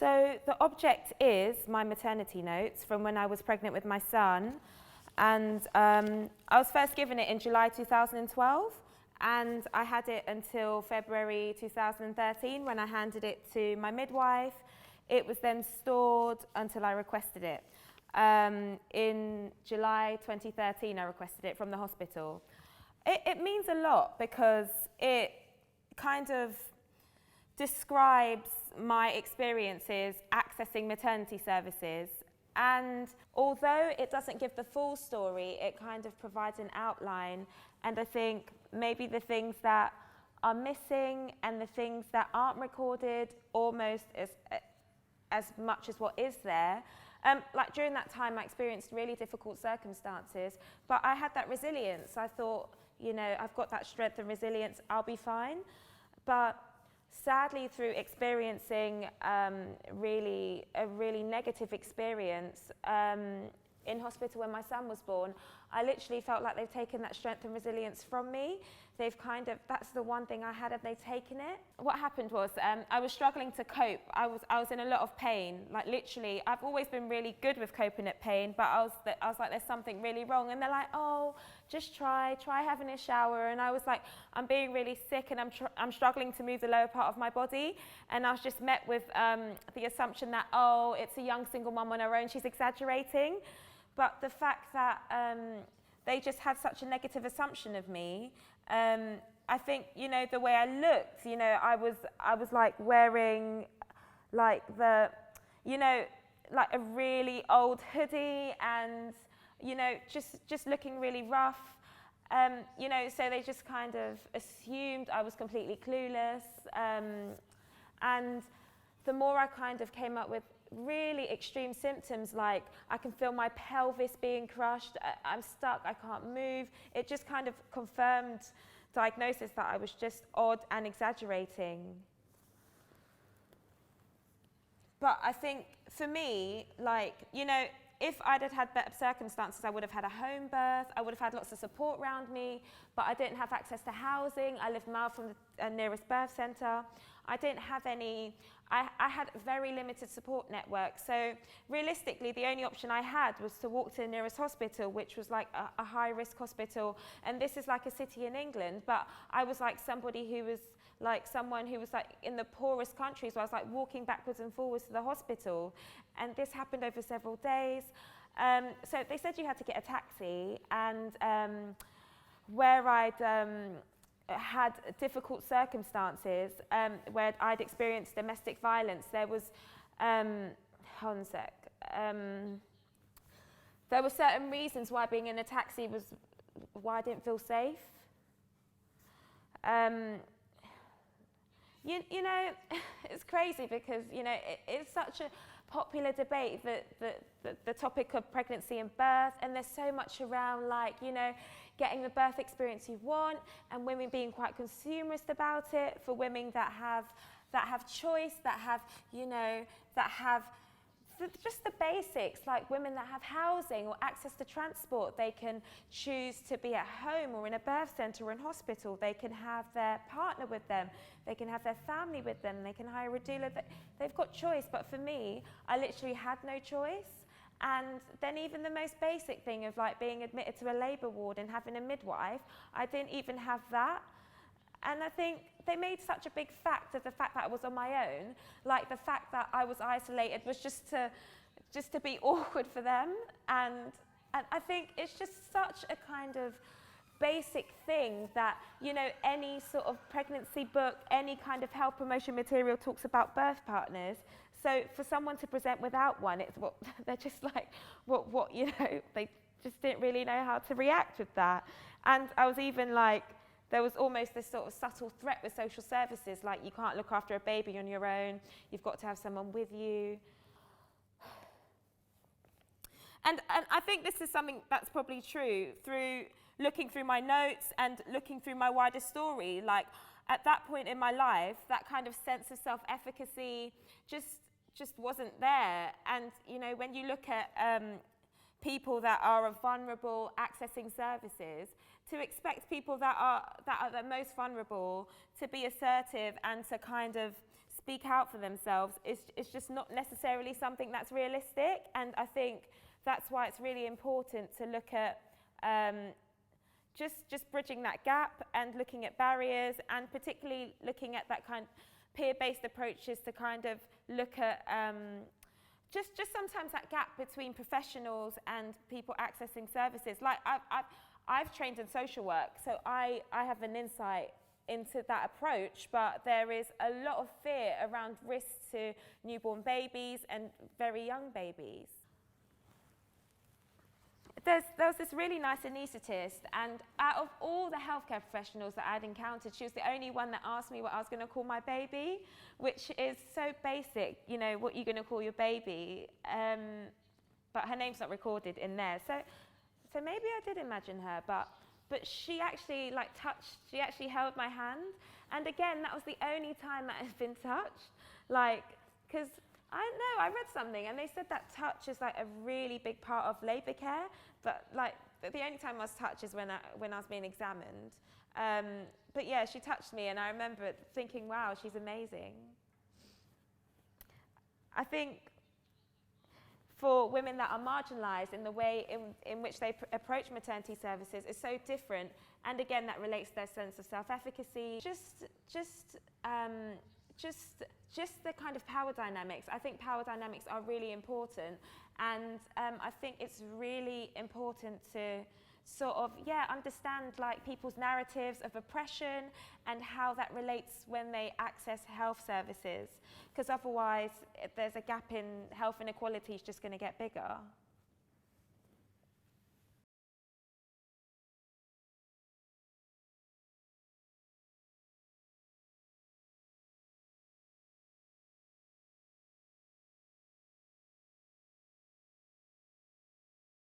So the object is my maternity notes from when I was pregnant with my son, and I was first given it in July 2012, and I had it until February 2013 when I handed it to my midwife. It was then stored until I requested it. In July 2013 I requested it from the hospital. It means a lot because it kind of describes my experiences accessing maternity services, and although it doesn't give the full story, it kind of provides an outline, and I think maybe the things that are missing and the things that aren't recorded almost as much as what is there. Like during that time I experienced really difficult circumstances, but I had that resilience. I thought, you know, I've got that strength and resilience, I'll be fine. But sadly, through experiencing a really negative experience in hospital when my son was born, I literally felt like they've taken that strength and resilience from me. They've kind of, that's the one thing I had, and they've taken it. What happened was I was struggling to cope. I was in a lot of pain. Like literally, I've always been really good with coping at pain, but I was like, there's something really wrong. And they're like, oh, just try having a shower. And I was like, I'm being really sick, and I'm struggling to move the lower part of my body. And I was just met with the assumption that, oh, it's a young single mum on her own, she's exaggerating. But the fact that they just had such a negative assumption of me, I think, you know, the way I looked, you know, I was like wearing like the, you know, like a really old hoodie, and, you know, just looking really rough. You know, so they just kind of assumed I was completely clueless. And the more I kind of came up with really extreme symptoms, like I can feel my pelvis being crushed, I'm stuck, I can't move, it just kind of confirmed diagnosis that I was just odd and exaggerating. But I think for me, like, you know, if I'd had better circumstances, I would have had a home birth, I would have had lots of support around me, but I didn't have access to housing. I lived a mile from the nearest birth centre. I didn't have any, I had a very limited support network. So realistically, the only option I had was to walk to the nearest hospital, which was like a high-risk hospital. And this is like a city in England, but I was like somebody who was like someone who was like in the poorest countries, where I was like walking backwards and forwards to the hospital. And this happened over several days. So they said you had to get a taxi, and where I'd had difficult circumstances, where I'd experienced domestic violence, there was, hold on a sec, there were certain reasons why being in a taxi was, why I didn't feel safe. You know, it's crazy because, you know, it's such a popular debate, that the topic of pregnancy and birth, and there's so much around, like, you know, getting the birth experience you want, and women being quite consumerist about it, for women that have choice, that have, you know, that have just the basics, like women that have housing or access to transport. They can choose to be at home or in a birth centre or in hospital. They can have their partner with them. They can have their family with them. They can hire a doula. They've got choice. But for me, I literally had no choice. And then even the most basic thing of like being admitted to a labour ward and having a midwife, I didn't even have that. And I think they made such a big fact of the fact that I was on my own, like the fact that I was isolated was just to be awkward for them. And I think it's just such a kind of basic thing that, you know, any sort of pregnancy book, any kind of health promotion material talks about birth partners. So for someone to present without one, it's what they're just like, what you know, they just didn't really know how to react with that. And I was even like, there was almost this sort of subtle threat with social services, like you can't look after a baby on your own, you've got to have someone with you. And I think this is something that's probably true through looking through my notes and looking through my wider story. Like at that point in my life, that kind of sense of self-efficacy just wasn't there. And you know, when you look at people that are vulnerable accessing services, to expect people that are the most vulnerable to be assertive and to kind of speak out for themselves is just not necessarily something that's realistic. And I think that's why it's really important to look at just bridging that gap and looking at barriers, and particularly looking at that kind of peer-based approaches to kind of look at just sometimes that gap between professionals and people accessing services. Like I've trained in social work, so I have an insight into that approach, but there is a lot of fear around risks to newborn babies and very young babies. There was this really nice anaesthetist, and out of all the healthcare professionals that I'd encountered, she was the only one that asked me what I was going to call my baby, which is so basic, you know, what you're going to call your baby. But her name's not recorded in there, so maybe I did imagine her, but she actually she actually held my hand, and again, that was the only time that I've been touched, because I don't know, I read something and they said that touch is like a really big part of labour care, but like the only time I was touched is when I was being examined. But yeah, she touched me, and I remember thinking, wow, she's amazing. I think for women that are marginalised, in the way in which they approach maternity services is so different, and again that relates to their sense of self-efficacy. Just the kind of power dynamics. I think power dynamics are really important, and I think it's really important to sort of, understand like people's narratives of oppression and how that relates when they access health services, because otherwise there's a gap in health inequality is just going to get bigger.